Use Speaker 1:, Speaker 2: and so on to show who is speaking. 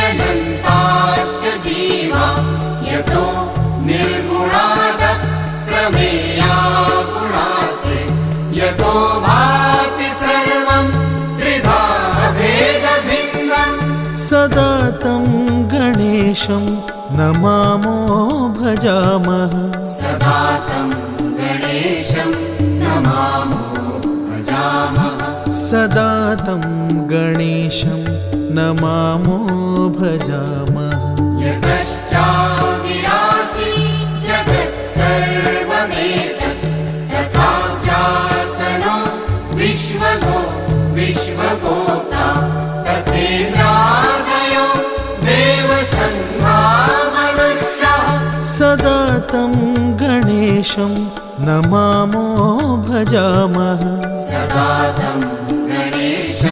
Speaker 1: यतोऽनन्तशक्तेरनन्ताश्च जीवा यतो निर्गुणादः प्रमेया गुणास्ते यतो भाति सर्वं त्रिधा भेदभिन्नम्
Speaker 2: सदा तं गणेशं नमामो भजामः
Speaker 1: सदा तं गणेशं नमामो भजामः
Speaker 2: सदा तं गणेशं नमामो भजामः
Speaker 1: यतश्चाविरासि जगत्सर्वमेतत् तथाव्यासनो विश्वगोप्ता तथेन्द्रादयो देवसङ्घा मनुष्याः
Speaker 2: सदा तं गणेशं नमामो भजामः
Speaker 1: सदा तं